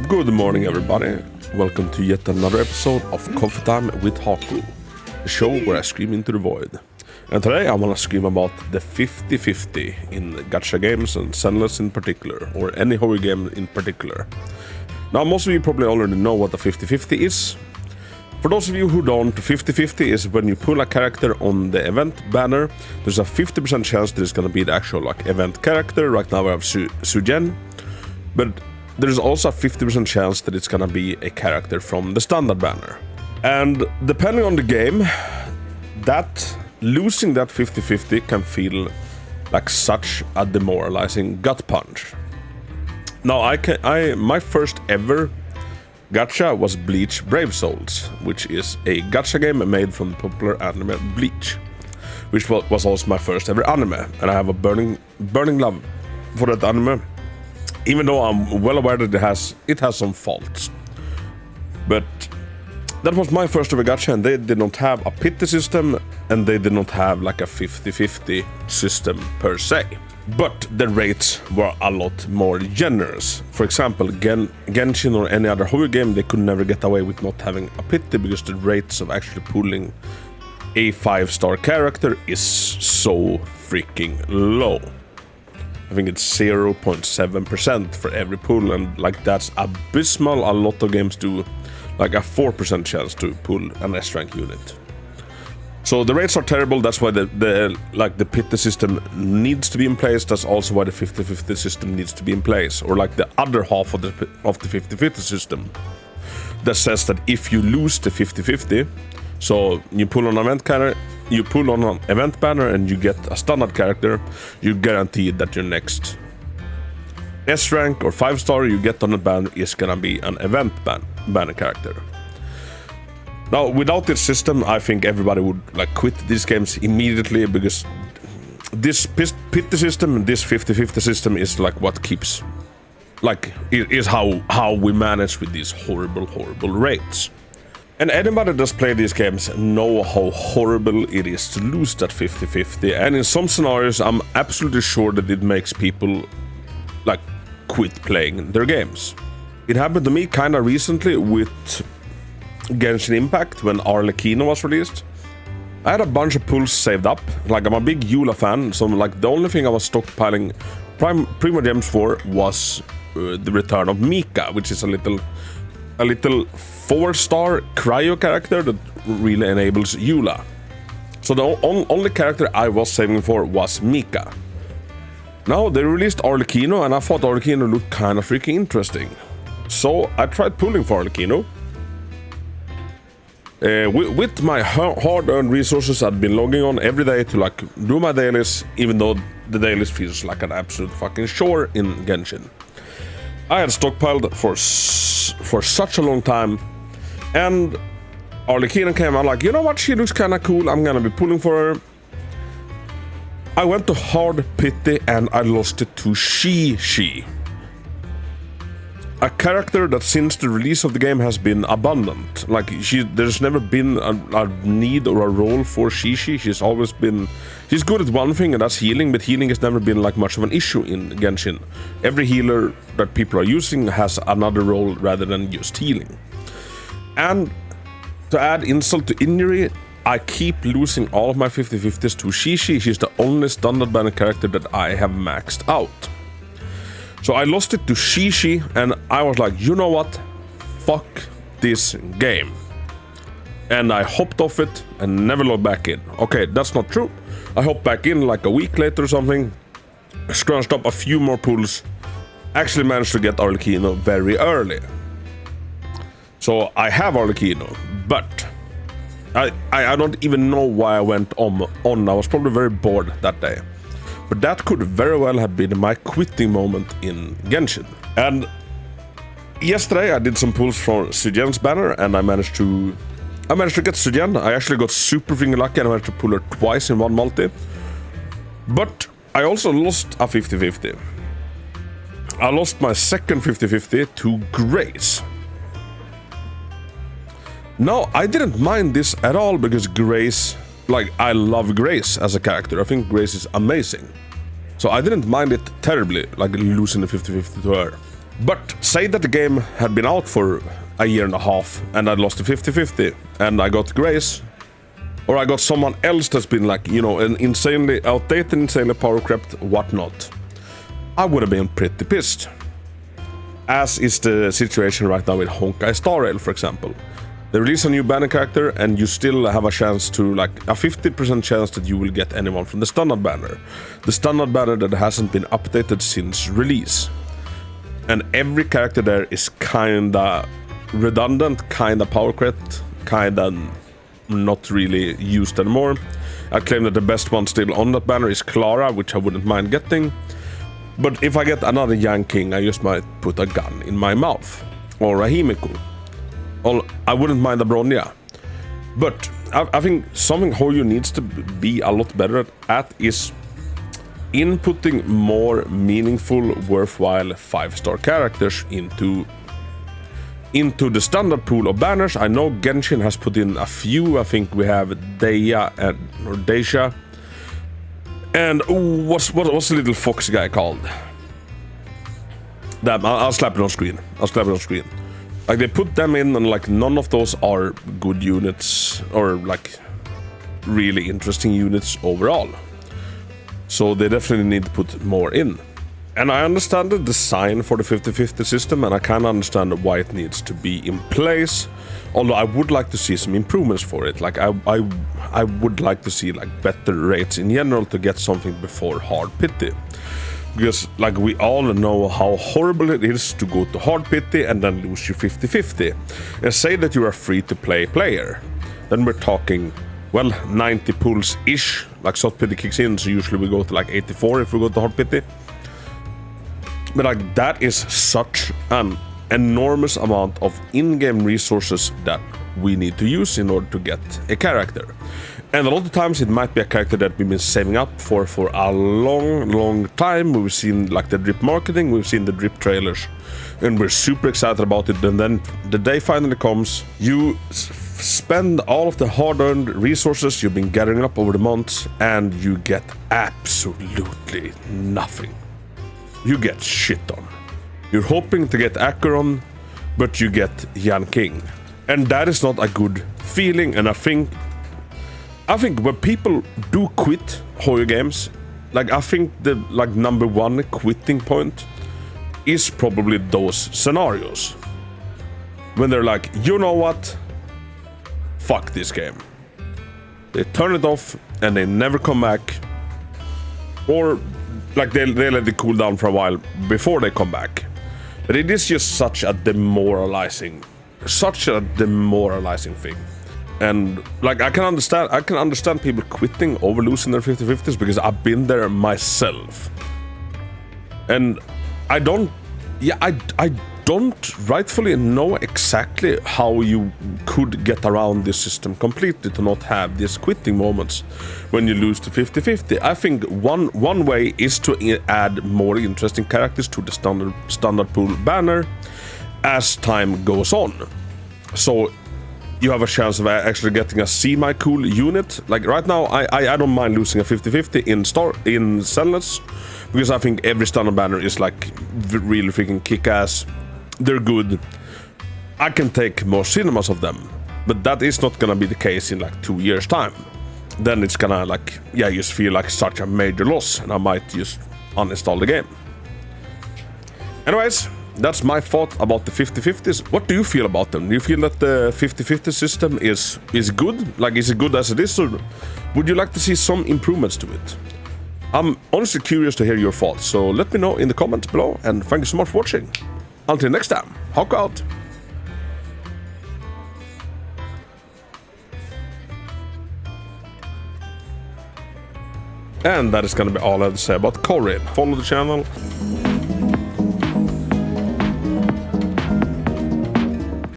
Good morning, everybody. Welcome to yet another episode of Coffee Time with Hako, the show where I scream into the void. And today I want to scream about the 50-50 in Gacha Games and Zenless in particular, or any horror game in particular. Now, most of you probably already know what the 50-50 is. For those of you who don't, 50-50 is when you pull a character on the event banner, there's a 50% chance that it's going to be the actual event character. Right now we have Sujen, but there's also a 50% chance that it's gonna be a character from the standard banner. And depending on the game, that losing that 50-50 can feel like such a demoralizing gut punch. Now my first ever gacha was Bleach Brave Souls, which is a gacha game made from the popular anime Bleach, which was also my first ever anime, and I have a burning love for that anime. Even though I'm well aware that it has some faults. But that was my first ever gacha, and they did not have a pity system, and they did not have like a 50-50 system per se. But the rates were a lot more generous. For example, Genshin or any other horror game, they could never get away with not having a pity because the rates of actually pulling a 5-star character is so freaking low. I think it's 0.7% for every pull, and like that's abysmal. A lot of games do like a 4% chance to pull an S-rank unit. So the rates are terrible. That's why the pity system needs to be in place. That's also why the 50-50 system needs to be in place, or like the other half of the 50-50 system that says that if you lose the 50-50, so you pull on an event character, you pull on an event banner and you get a standard character, you're guaranteed that your next S-rank or 5-star you get on the banner is gonna be an event banner character. Now, without this system, I think everybody would like quit these games immediately, because this pity system and this 50-50 system is like what keeps, like, is how we manage with these horrible rates. And anybody that's played these games know how horrible it is to lose that 50-50, and in some scenarios I'm absolutely sure that it makes people like quit playing their games. It happened to me kinda recently with Genshin Impact when Arlecchino was released. I had a bunch of pulls saved up, like I'm a big Eula fan, so like the only thing I was stockpiling Primo Gems for was the return of Mika, which is a little 4-star cryo character that really enables Eula. So the only character I was saving for was Mika. Now they released Arlecchino, and I thought Arlecchino looked kind of freaking interesting. So I tried pulling for Arlecchino. With my hard-earned resources, I'd been logging on every day to like do my dailies, even though the dailies feels like an absolute fucking chore in Genshin. I had stockpiled for such a long time, and Arlecchino came. I'm like, you know what, she looks kind of cool, I'm gonna be pulling for her. I went to hard pity and I lost it to Shi, a character that since the release of the game has been abundant. Like there's never been a need or a role for Shi. She's always been, she's good at one thing, and that's healing, but healing has never been like much of an issue in Genshin. Every healer that people are using has another role rather than just healing. And to add insult to injury, I keep losing all of my 50-50s to Shi. She's the only standard banner character that I have maxed out. So I lost it to Shi, and I was like, you know what? Fuck this game. And I hopped off it and never logged back in. Okay, that's not true. I hopped back in like a week later or something, scrunched up a few more pulls, actually managed to get Arlecchino very early. So I have Arlecchino, but I don't even know why I went on. I was probably very bored that day. But that could very well have been my quitting moment in Genshin. And yesterday I did some pulls for Sujen's banner, and I managed to get Sujen. I actually got super freaking lucky and I managed to pull her twice in one multi. But I also lost a 50-50. I lost my second 50-50 to Grace. Now, I didn't mind this at all because Grace like, I love Grace as a character. I think Grace is amazing. So I didn't mind it terribly, like losing the 50-50 to her. But say that the game had been out for a year and a half and I lost the 50-50 and I got Grace, or I got someone else that's been like, you know, an insanely outdated, insanely power crept, whatnot, I would have been pretty pissed. As is the situation right now with Honkai Star Rail, for example. They release a new banner character and you still have a chance to, like, a 50% chance that you will get anyone from the standard banner. The standard banner that hasn't been updated since release. And every character there is kinda redundant, kinda power crept, kinda not really used anymore. I claim that the best one still on that banner is Clara, which I wouldn't mind getting. But if I get another Young King, I just might put a gun in my mouth. Or a Himiko. Or I wouldn't mind a Bronya. But I think something Hoyo needs to be a lot better at is inputting more meaningful, worthwhile 5-star characters into the standard pool of banners. I know Genshin has put in a few. I think we have Deja or Deja. And what's the little fox guy called? Damn, I'll slap it on screen. Like, they put them in and, like, none of those are good units or, like, really interesting units overall. So they definitely need to put more in. And I understand the design for the 50-50 system, and I kind of understand why it needs to be in place. Although I would like to see some improvements for it. Like, I would like to see, like, better rates in general to get something before hard pity. Because, like, we all know how horrible it is to go to hard pity and then lose your 50-50. And say that you're a free-to-play player. Then we're talking, well, 90 pulls-ish. Like, soft pity kicks in, so usually we go to, like, 84 if we go to hard pity. But, like, that is such an enormous amount of in-game resources that we need to use in order to get a character. And a lot of times it might be a character that we've been saving up for a long time. We've seen, like, the drip marketing, we've seen the drip trailers, and we're super excited about it. And then the day finally comes, you spend all of the hard-earned resources you've been gathering up over the months, and you get absolutely nothing. You get shit on. You're hoping to get Acheron, but you get Yan King. And that is not a good feeling, and I think when people do quit Hoyo games, like, I think the, like, number one quitting point is probably those scenarios. When they're like, you know what? Fuck this game. They turn it off and they never come back. Or, like, they let it cool down for a while before they come back. But it is just such a demoralizing thing. And, like, I can understand people quitting over losing their 50-50s because I've been there myself. And I don't rightfully know exactly how you could get around this system completely to not have these quitting moments when you lose to 50-50. I think one way is to add more interesting characters to the standard pool banner as time goes on. So you have a chance of actually getting a semi-cool unit. Like, right now, I don't mind losing a 50-50 in Zenless, because I think every standard banner is, like, really freaking kick-ass. They're good. I can take more cinemas of them, but that is not gonna be the case in, like, 2 years' time. Then it's gonna, like, yeah, just feel like such a major loss, and I might just uninstall the game. Anyways, that's my thought about the 50-50s. What do you feel about them? Do you feel that the 50-50 system is good? Like, is it good as it is, or would you like to see some improvements to it? I'm honestly curious to hear your thoughts, so let me know in the comments below, and thank you so much for watching. Until next time, Hako out! And that is gonna be all I have to say about Corrin. Follow the channel,